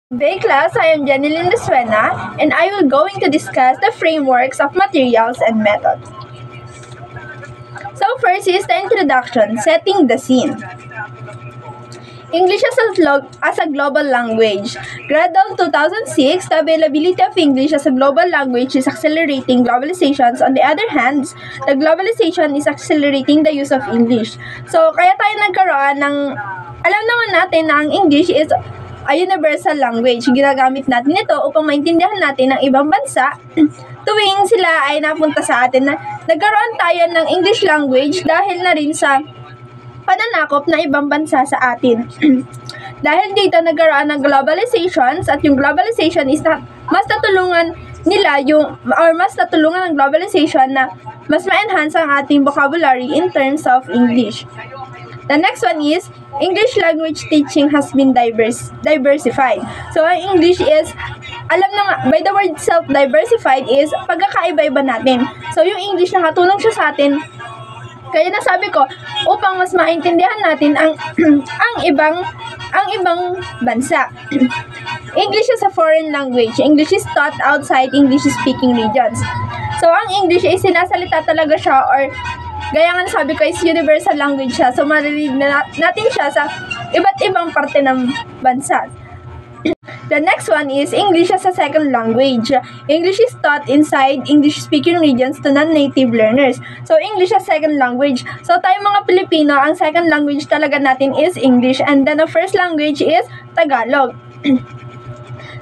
Today class, I am Janilyn Lusuena and I will going to discuss the frameworks of materials and methods. So first is the introduction, setting the scene. English as a global language. Gradle 2006, the availability of English as a global language is accelerating globalizations. On the other hand, the globalization is accelerating the use of English. So, kaya tayo nagkaroon ng, alam naman natin na ang English is a universal language. Ginagamit natin ito upang maintindihan natin ng ibang bansa tuwing sila ay napunta sa atin. Nagkaroon tayo ng English language dahil na rin sa pananakop na ibang bansa sa atin. Dahil dito nagkaroon ng globalizations at yung globalization is mas natulungan nila mas natulungan ng globalization na mas ma-enhance ang ating vocabulary in terms of English. The next one is English language teaching has been diversified. So ang English is, alam na by the word itself, diversified is pagkakaiba-iba natin. So yung English nakatulong siya sa atin. Kaya nasabi ko, upang mas maintindihan natin ang ibang bansa. English is a foreign language. English is taught outside English-speaking regions. So, ang English ay sinasalita talaga siya or gaya nga sabi ko is universal language siya. So, maririnig natin siya sa iba't ibang parte ng bansa. The next one is English as a second language. English is taught inside English-speaking regions to non-native learners. So, English as second language. So, tayo mga Pilipino, ang second language talaga natin is English and then the first language is Tagalog.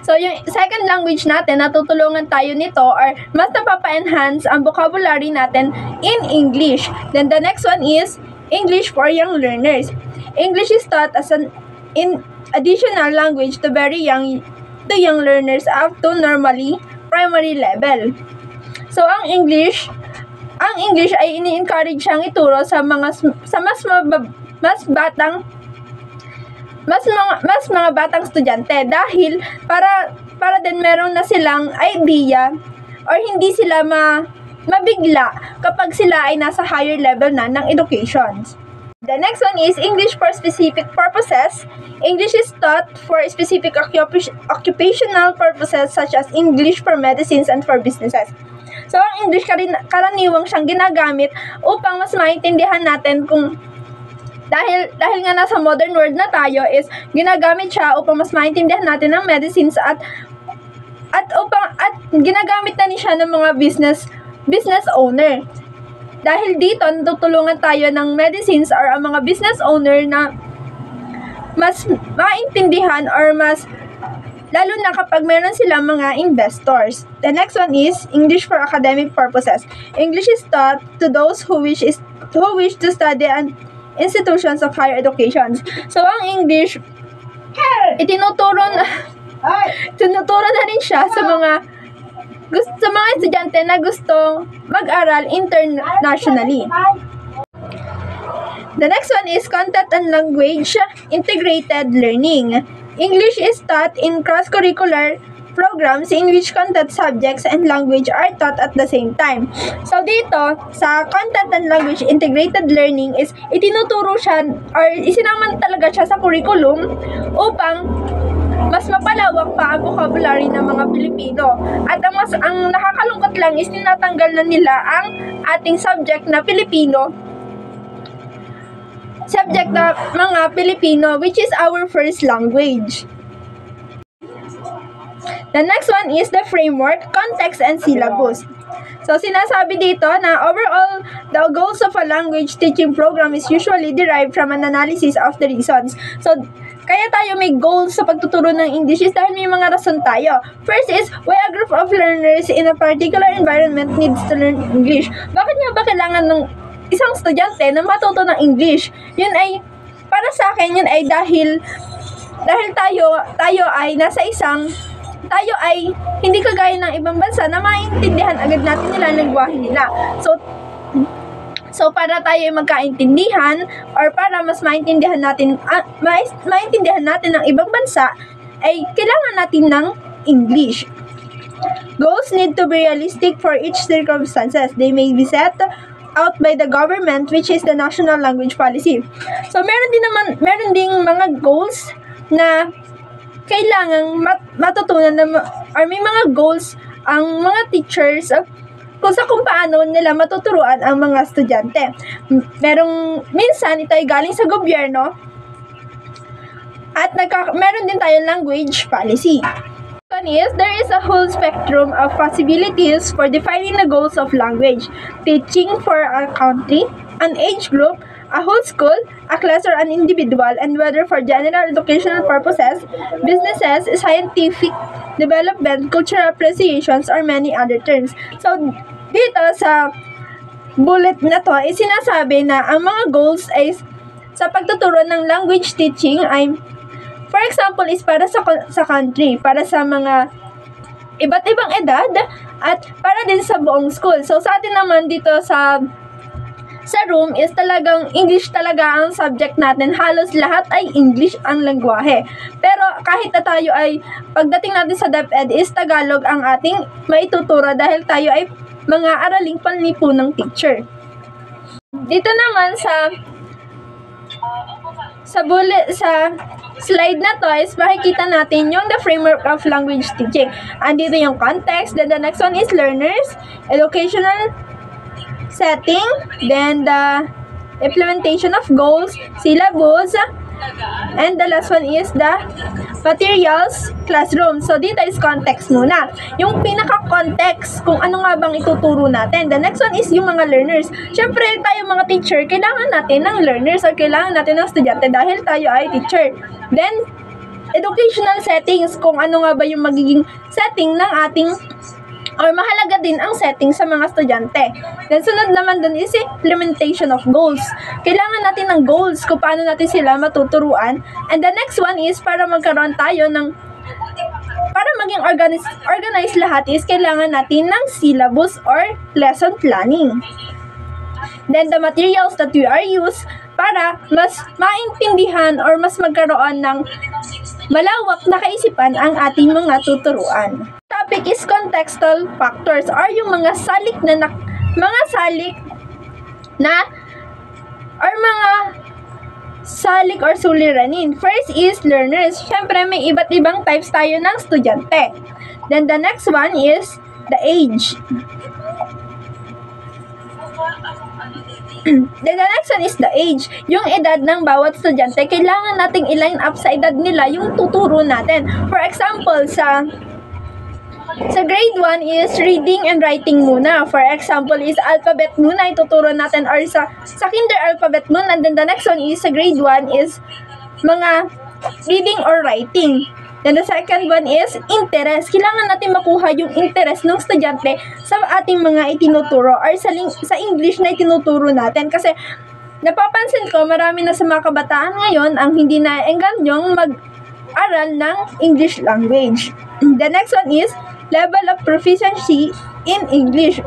So, yung second language natin, natutulungan tayo nito or mas napapa-enhance ang vocabulary natin in English. Then, the next one is English for young learners. English is taught as an additional language to young learners up to normally primary level. So ang English ay ini-encourage siyang ituro sa mas mga batang estudyante dahil para din meron na silang idea or hindi sila mabigla kapag sila ay nasa higher level na ng education. The next one is English for specific purposes. English is taught for specific occupational purposes such as English for medicines and for businesses. So, ang English karaniwang siyang ginagamit upang mas maintindihan natin kung dahil nga nasa modern world na tayo is ginagamit siya upang mas maintindihan natin ang medicines at ginagamit na niya siya ng mga business owner. Dahil dito, natutulungan tayo ng medicines or ang mga business owner na mas maintindihan or mas, lalo na kapag meron silang mga investors. The next one is English for academic purposes. English is taught to those who wish to study at institutions of higher education. So, ang English, tinuturo na rin siya sa mga estudyante na gusto mag-aral internationally. The next one is content and language integrated learning. English is taught in cross-curricular programs in which content, subjects, and language are taught at the same time. So dito, sa content and language integrated learning is itinuturo siya or isinaman talaga siya sa curriculum upang mas mapalawak pa ang vocabulary ng mga Pilipino. At ang nakakalungkot lang is tinatanggal na nila ang ating subject na mga Pilipino, which is our first language. The next one is the framework, context, and syllabus. So, sinasabi dito na overall, the goals of a language teaching program is usually derived from an analysis of the reasons. So, kaya tayo may goals sa pagtuturo ng English is dahil may mga rason tayo. First is, why a group of learners in a particular environment needs to learn English. Bakit nga ba kailangan ng isang estudyante na matuto ng English? Yun ay, para sa akin, yun ay dahil tayo ay tayo ay hindi kagaya ng ibang bansa na maintindihan agad natin nila ang lengguwahe nila. So para tayo ay magkaintindihan or para mas maintindihan natin ng ibang bansa ay kailangan natin ng English. Goals need to be realistic for each circumstances. They may be set out by the government, which is the national language policy. So meron ding mga goals na kailangang matutunan na or may mga goals ang mga teachers kung paano nila matuturuan ang mga estudyante. Minsan ito ay galing sa gobyerno at meron din tayong language policy. There is a whole spectrum of possibilities for defining the goals of language. Teaching for a country, an age group, a whole school, a class or an individual, and whether for general educational purposes, businesses, scientific development, cultural appreciations, or many other terms. So, dito sa bullet na to, ay sinasabi na ang mga goals ay sa pagtuturo ng language teaching ay, for example, is para sa country, para sa mga iba't ibang edad, at para din sa buong school. So, sa atin naman dito sa room is talagang English talaga ang subject natin. Halos lahat ay English ang lengguwahe. Pero kahit na tayo ay, pagdating natin sa DepEd is Tagalog ang ating maituturo dahil tayo ay mga araling panlipunang teacher. Dito naman sa slide na to is makikita natin yung the framework of language teaching. Andito yung context, then the next one is learners, educational setting, then the implementation of goals, syllabus, and the last one is the materials, classroom. So, dito is context muna. Yung pinaka-context kung ano nga bang ituturo natin. The next one is yung mga learners. Siyempre, tayo mga teacher, kailangan natin ng learners or kailangan natin ng estudyante dahil tayo ay teacher. Then, educational settings, kung ano nga ba yung magiging setting ng ating or mahalaga din ang setting sa mga estudyante. Then, sunod naman dun is implementation of goals. Kailangan natin ng goals kung paano natin sila matuturuan. And the next one is para magkaroon tayo para maging organized lahat is kailangan natin ng syllabus or lesson planning. Then, the materials that we are used para mas maintindihan or mas magkaroon ng malawak na kaisipan ang ating mga tuturuan. Topic is contextual factors or yung mga salik or suliranin. First is learners. Syempre may iba't ibang types tayo ng estudyante. Then the next one is the age. Then the next one is the age. Yung edad ng bawat estudyante, kailangan nating i-line up sa edad nila yung tuturo natin. For example, sa grade 1 is reading and writing muna. For example, is alphabet muna ituturo natin or sa kinder alphabet muna. And then the next one is sa grade 1 is mga reading or writing. Then the second one is interest. Kailangan natin makuha yung interest ng estudyante sa ating mga itinuturo or sa English na itinuturo natin. Kasi napapansin ko, marami na sa mga kabataan ngayon ang hindi naengganyong mag-aral ng English language. The next one is level of proficiency in English.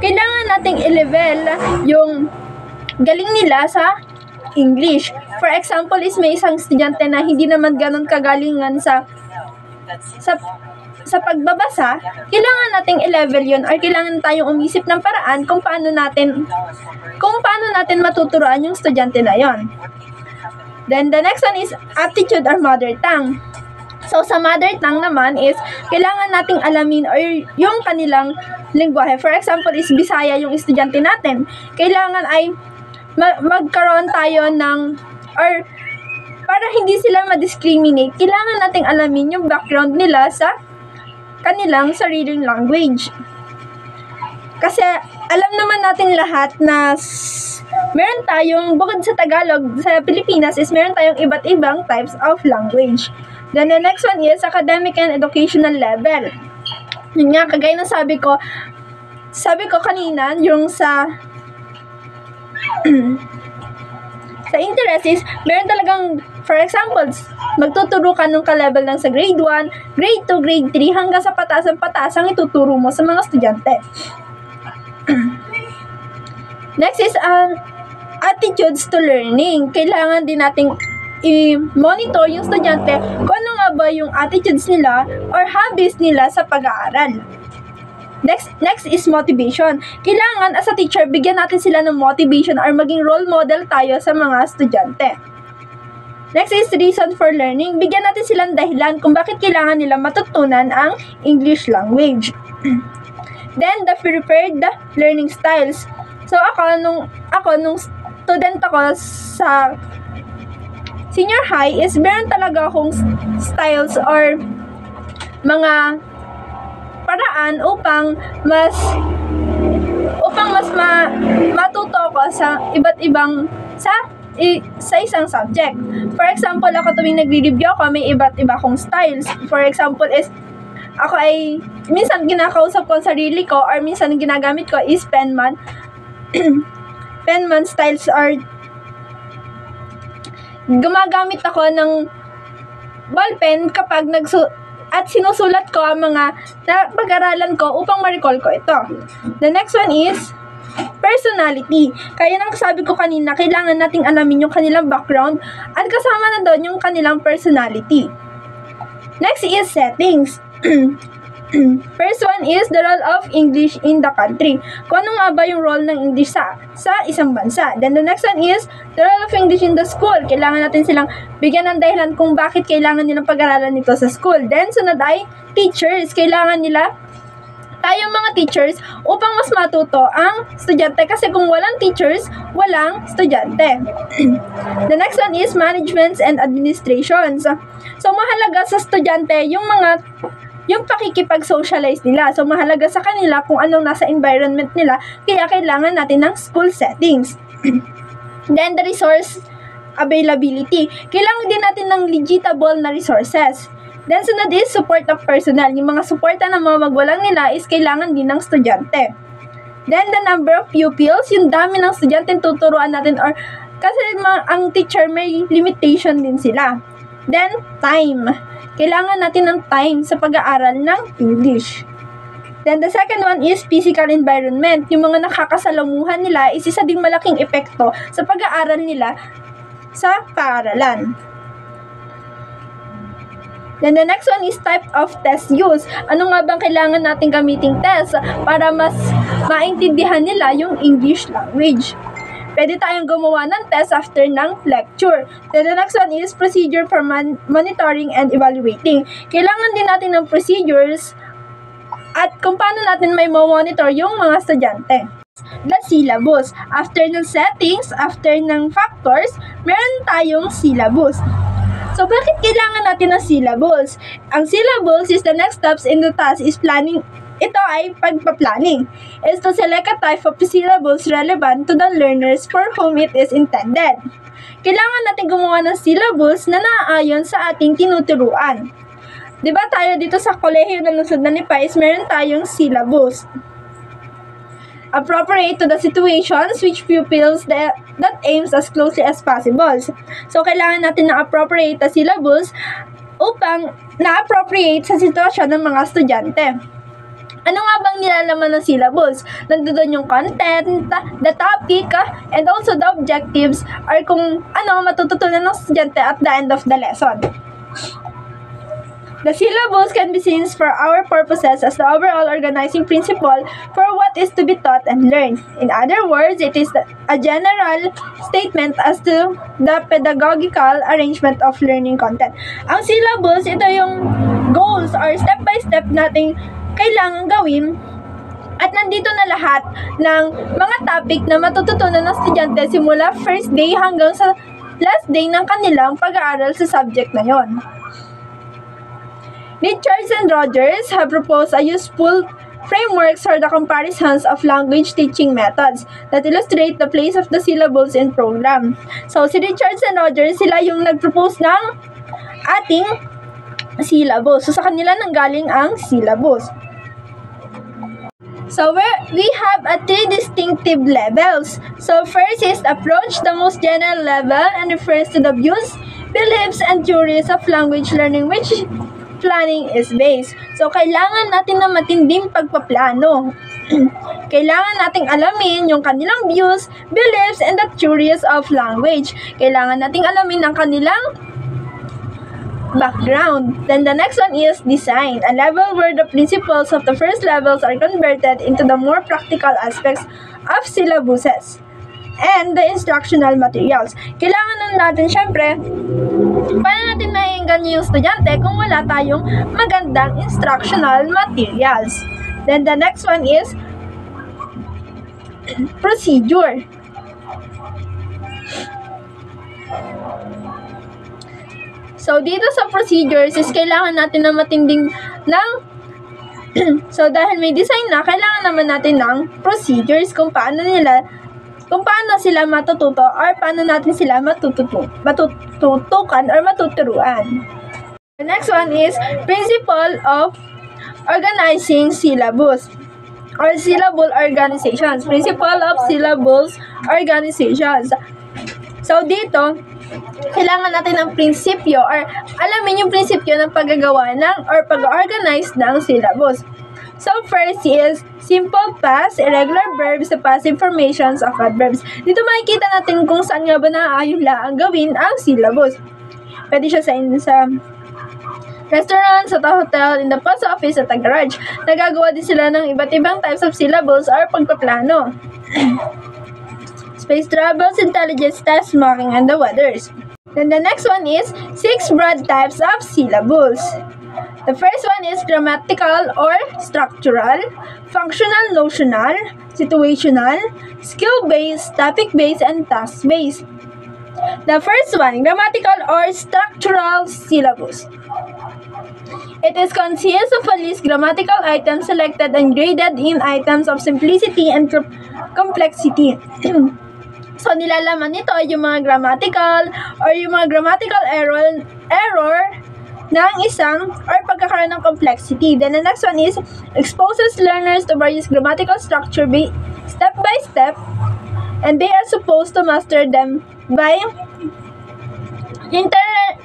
Kailangan nating i-level yung galing nila sa English. For example, is may isang estudyante na hindi naman ganun kagalingan sa pagbabasa, kailangan nating i-level yun or kailangan tayong umisip ng paraan kung paano natin matuturuan yung estudyante na yon. Then the next one is aptitude or mother tongue. So sa mother tongue naman is kailangan nating alamin or yung kanilang lengguwahe. For example, is Bisaya yung estudyante natin. Kailangan ay magkaroon tayo or para hindi sila ma-discriminate, kailangan nating alamin yung background nila sa kanilang sariling language. Kasi alam naman natin lahat na meron tayong, bukod sa Tagalog, sa Pilipinas is meron tayong iba't ibang types of language. Then the next one is academic and educational level. Yun nga, kagaya ng sabi ko kanina, yung sa interest is, meron talagang, for example, magtuturo ka nung ka-level ng sa grade 1, grade 2, grade 3, hanggang sa pataas ang ituturo mo sa mga estudyante. Next is attitudes to learning. Kailangan din nating i-monitor yung estudyante kung ano nga ba yung attitudes nila or habits nila sa pag-aaral. Next is motivation. Kailangan as a teacher, bigyan natin sila ng motivation or maging role model tayo sa mga estudyante. Next is reason for learning. Bigyan natin silang dahilan kung bakit kailangan nila matutunan ang English language. Then, the preferred learning styles. So, ako, nung student ako sa senior high, is meron talaga akong styles or mga paraan upang mas matuto ko sa iba't ibang sa isang subject. For example, ako tuwing nagre-review ako, may iba't iba akong styles. For example is, ako ay, minsan kinakausap ko ang sarili ko or minsan ginagamit ko is penman. Penman styles are, gumagamit ako ng ballpen kapag at sinusulat ko ang mga pag-aralan ko upang ma-recall ko ito. The next one is personality. Kaya nang sabi ko kanina, kailangan nating alamin yung kanilang background at kasama na doon yung kanilang personality. Next is settings. First one is the role of English in the country. Kung ano nga ba yung role ng English sa isang bansa. Then the next one is the role of English in the school. Kailangan natin silang bigyan ng dahilan kung bakit kailangan nilang pag-aralan nito sa school. Then sunod ay teachers. Kailangan nila tayong mga teachers upang mas matuto ang estudyante kasi kung walang teachers, walang estudyante. The next one is managements and administrations. So mahalaga sa estudyante yung pakikipag-socialize nila. So, mahalaga sa kanila kung anong nasa environment nila, kaya kailangan natin ng school settings. Then, the resource availability. Kailangan din natin ng legitable na resources. Then, sunod is support of personnel. Yung mga suporta ng mga magulang nila is kailangan din ng estudyante. Then, the number of pupils, yung dami ng estudyante tuturuan natin or kasi ang teacher may limitation din sila. Then, time. Kailangan natin ng time sa pag-aaral ng English. Then, the second one is physical environment. Yung mga nakakasalamuhan nila is isa ding malaking epekto sa pag-aaral nila sa paaralan. Then, the next one is type of test use. Ano nga bang kailangan natin gamiting test para mas maintindihan nila yung English language? Pwede tayong gumawa ng test after ng lecture. Then the next one is procedure for monitoring and evaluating. Kailangan din natin ng procedures at kung paano natin may monitor yung mga estudyante. The syllabus. After ng settings, after ng factors, meron tayong syllabus. So, bakit kailangan natin ng syllabus? Ang syllabus is the next steps in the task is planning. Ito ay pagpa-planning. Is to select a type of syllabus relevant to the learners for whom it is intended. Kailangan natin gumawa ng syllabus na naaayon sa ating tinuturuan. Diba tayo dito sa kolehiyo ng lungsod ng Lipa is meron tayong syllabus. Appropriate to the situations which pupils that aims as closely as possible. So, kailangan natin na appropriate na syllabus upang na-appropriate sa sitwasyon ng mga estudyante. Ano nga bang nilalaman ng syllabus? Nandoon yung content, the topic, and also the objectives or kung ano matututunan ng estudyante at the end of the lesson. The syllabus can be seen for our purposes as the overall organizing principle for what is to be taught and learned. In other words, it is a general statement as to the pedagogical arrangement of learning content. Ang syllabus, ito yung goals or step-by-step nating kailangan gawin at nandito na lahat ng mga topic na matututunan ng estudyante simula first day hanggang sa last day ng kanilang pag-aaral sa subject na yon. Richards and Rogers have proposed a useful frameworks for the comparisons of language teaching methods that illustrate the place of the syllables in program. So, si Richards and Rogers, sila yung nag-propose ng ating syllabus. So, sa kanila nanggaling ang syllabus. So, we have three distinctive levels. So, first is approach, the most general level, and refers to the views, beliefs, and theories of language learning which planning is based. So, kailangan natin na matinding pagpaplano. Kailangan nating alamin yung kanilang views, beliefs, and the theories of language. Kailangan nating alamin ang kanilang background. Then the next one is design, a level where the principles of the first levels are converted into the more practical aspects of syllabuses. and the instructional materials. Kailangan nun natin, syempre, paano natin naiengganyo yung estudyante kung wala tayong magandang instructional materials. Then the next one is procedure. So, dito sa procedures is kailangan natin na matinding ng so, dahil may design na, kailangan naman natin ng procedures kung paano sila matututo or paano natin sila matututukan or matuturuan. The next one is principle of organizing syllabus or syllable organizations. Principle of syllables organizations. So, dito, kailangan natin ng prinsipyo or alamin yung prinsipyo ng paggagawa ng or pag-organize ng syllabus. So, first is simple past, irregular verbs, passive formations of adverbs. Dito makikita natin kung saan nga ba naaayula ang gawin ang syllabus. Pwede siya sa restaurant, sa hotel, in the post office, at the garage. Nagagawa din sila ng iba't ibang types of syllables or pagpaplano. Space travels, intelligence tests, marking, and the weathers. Then the next one is 6 broad types of syllables. The first one is grammatical or structural, functional, notional, situational, skill-based, topic-based, and task-based. The first one, grammatical or structural syllabus. It is consists of at least grammatical items selected and graded in items of simplicity and complexity. So, nilalaman nito ay yung mga grammatical or yung mga grammatical error ng isang or pagkakaroon ng complexity. Then, the next one is exposes learners to various grammatical structure step by step, and they are supposed to master them by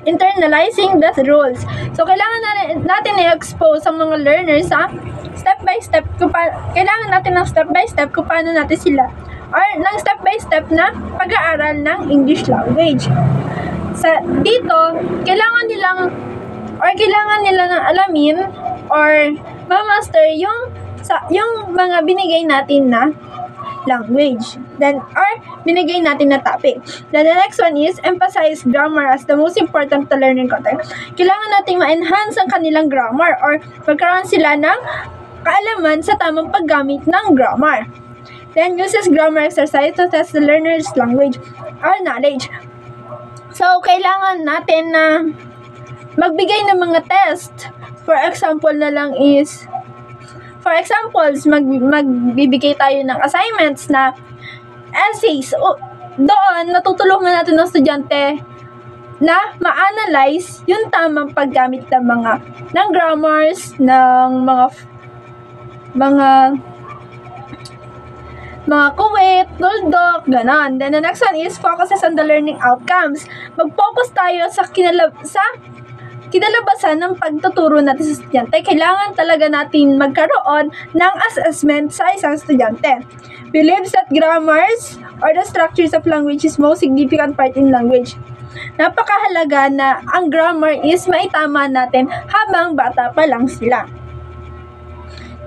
internalizing the rules. So, kailangan natin i-expose ang mga learners sa step by step. Kailangan natin ng step by step kung paano natin sila or ng step by step na pag-aaral ng English language. Dito, kailangan nila ng alamin or ma-master yung mga binigay natin na language. Then, or binigay natin na topic. Then, the next one is emphasize grammar as the most important to learning content. Kailangan natin ma-enhance ang kanilang grammar or magkaroon sila ng kaalaman sa tamang paggamit ng grammar. Then, uses grammar exercise to test the learner's language or knowledge. So, kailangan natin na magbigay ng mga test. For example na lang is, magbibigay tayo ng assignments na essays. Doon, natutulungan natin ng estudyante na ma-analyze yung tamang paggamit ng grammars, ng mga kuwit, tuldok, ganon. Then, the next one is focuses on the learning outcomes. Mag-focus tayo sa kinalabasan ng pagtuturo natin sa estudyante. Kailangan talaga natin magkaroon ng assessment sa isang estudyante. Believes that grammars or the structures of language is most significant part in language. Napakahalaga na ang grammar is maitama natin habang bata pa lang sila.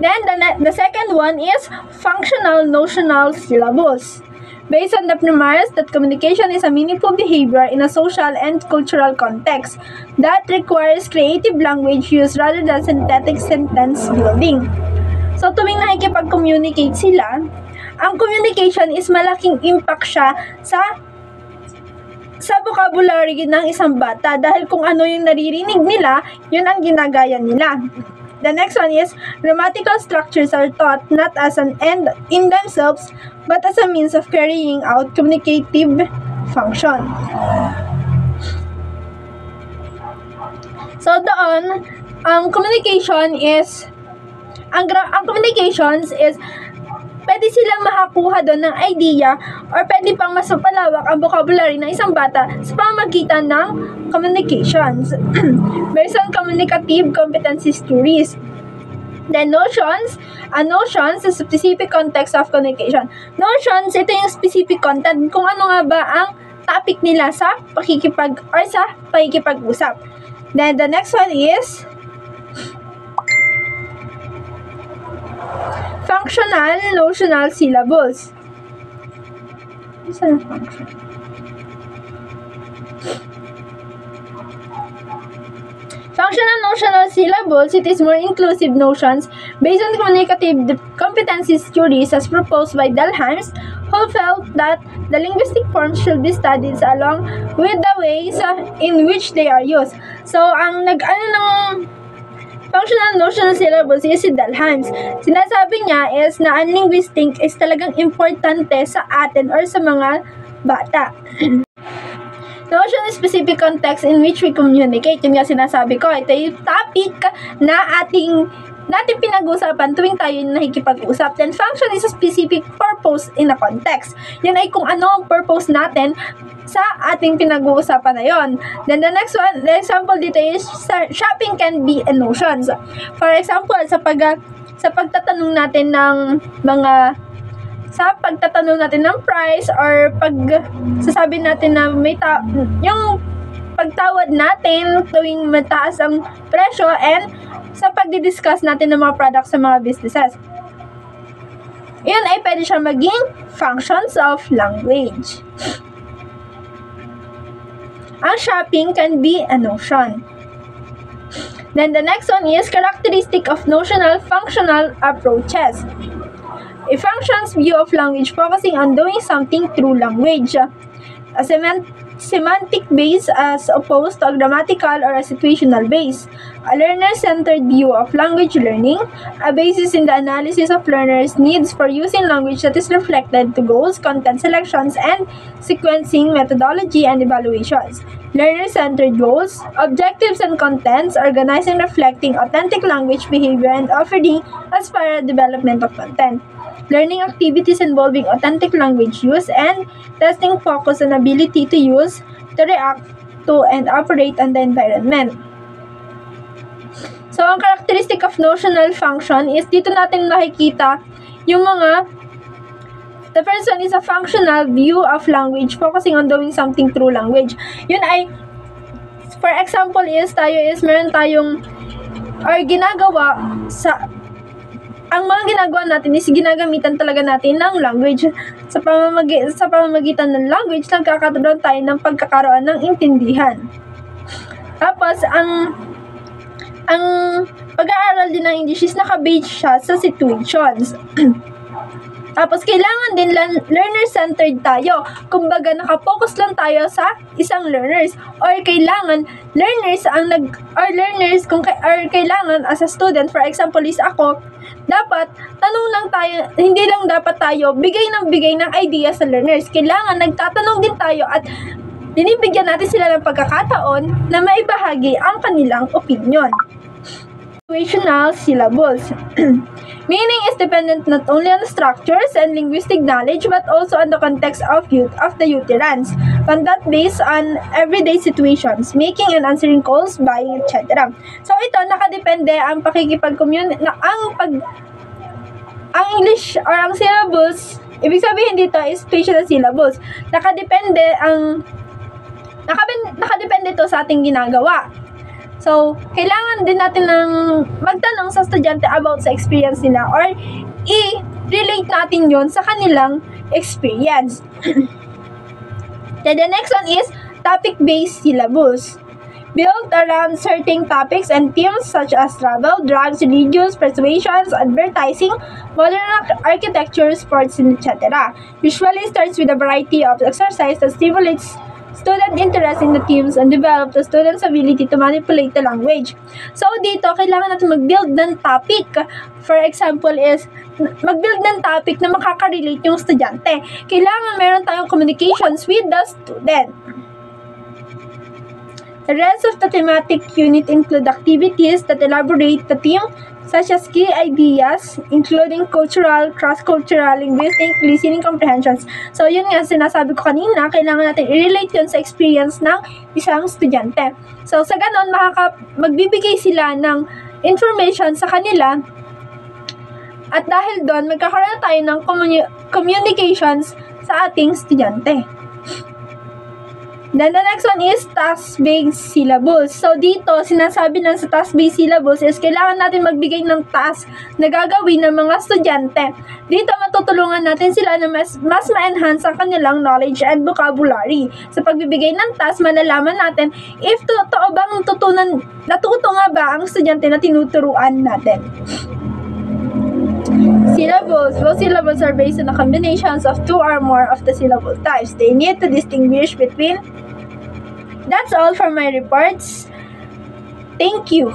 Then, the second one is functional notional syllables. Based on the premise that communication is a meaningful behavior in a social and cultural context that requires creative language use rather than synthetic sentence building. So, tuwing nakikipag-communicate sila, ang communication is malaking impact siya sa vocabulary ng isang bata dahil kung ano yung naririnig nila, yun ang ginagaya nila. The next one is, grammatical structures are taught not as an end in themselves, but as a means of carrying out communicative function. So, doon, communications is, pwede silang makakuha doon ng idea or pwede pang mas mapalawak ang vocabulary ng isang bata sa pamamagitan ng communications. Based on communicative competency theories. Then, notions is a specific context of communication. Notions, ito yung specific content kung ano nga ba ang topic nila sa pakikipag-usap. Then, the next one is functional notional syllables. Isa na function. Functional notional syllables, it is more inclusive notions based on communicative competencies theories as proposed by Dalheims, who felt that the linguistic forms should be studied along with the ways in which they are used. So, ang ng functional notional syllables is si Dalheims. Sinasabi niya is na ang linguistic is talagang importante sa atin or sa mga bata. Notion is specific context in which we communicate. Yung nga sinasabi ko, ito yung topic na natin pinag-usapan tuwing tayo nakikipag-usap. Then function is a specific purpose in a context. Yan ay kung ano ang purpose natin sa ating pinag-uusapan na yon. Then the next one, the example dito is shopping can be a notion. For example, sa pagtatanong natin ng ng price or pag sasabi natin na yung pagtawad natin tuwing mataas ang presyo and sa pagdi-discuss natin ng mga products sa mga businesses. Yun ay pwede siya maging functions of language. Ang shopping can be a notion. Then the next one is characteristic of notional functional approaches. A function's view of language focusing on doing something through language. A semantic base as opposed to a grammatical or a situational base. A learner-centered view of language learning. A basis in the analysis of learners' needs for using language that is reflected to goals, content selections, and sequencing methodology and evaluations. Learner-centered goals, objectives and contents, organizing, reflecting authentic language behavior, and offering aspire development of content. Learning activities involving authentic language use and testing focus on ability to use, to react to, and operate on the environment. So, ang characteristic of notional function is dito natin makikita yung the first one is a functional view of language focusing on doing something through language. Yun ay, for example meron tayong or ginagawa ang mga ginagawa natin is ginagamitan talaga natin ng language. Sa pamamagitan ng language, nagkakaroon tayo ng pagkakaroon ng intindihan. Tapos, ang pag-aaral din ng English is nakabase siya sa situations. Tapos, kailangan din learner-centered tayo. Kumbaga, nakafocus lang tayo sa isang learners. Or kailangan, kailangan as a student, for example, is ako, dapat, hindi lang dapat tayo bigay ng idea sa learners. Kailangan, nagtatanong din tayo at binibigyan natin sila ng pagkakataon na maibahagi ang kanilang opinion. Situational syllables. Meaning is dependent not only on structures and linguistic knowledge but also on the context of the utterance, conduct based on everyday situations, making and answering calls, buying, etc. So ito, nakadepende ang ang English or ang syllables, ibig sabihin dito is spatial syllables. Nakadepende ito sa ating ginagawa. So, kailangan din natin magtanong sa estudyante about sa experience nila or i-relate natin yon sa kanilang experience. Then the next one is topic-based syllables. Built around certain topics and themes such as travel, drugs, religions, persuasions, advertising, modern architecture, sports, etc. Usually starts with a variety of exercise that stimulates student interest in the themes and develop the student's ability to manipulate the language. So, dito, kailangan natin mag-build ng topic. For example is, mag-build ng topic na makaka-relate yung estudyante. Kailangan meron tayong communications with the student. The rest of the thematic unit include activities that elaborate the theme, such as key ideas, including cultural, cross-cultural, linguistic, listening comprehensions. So, yun nga, sinasabi ko kanina, kailangan natin i-relate yun sa experience ng isang estudyante. So, sa ganon, magbibigay sila ng information sa kanila at dahil doon, magkakaroon tayo ng communications sa ating estudyante. Then, the next one is task-based syllables. So, dito, sinasabi sa task-based syllables is kailangan natin magbigay ng task na gagawin ng mga estudyante. Dito, matutulungan natin sila na mas ma-enhance ang kanilang knowledge and vocabulary. Sa pagbibigay ng task, malalaman natin if totoo bang natuto nga ba ang estudyante na tinuturuan natin. Syllables. Well, syllables are based on the combinations of two or more of the syllable types. They need to distinguish between. That's all for my reports. Thank you.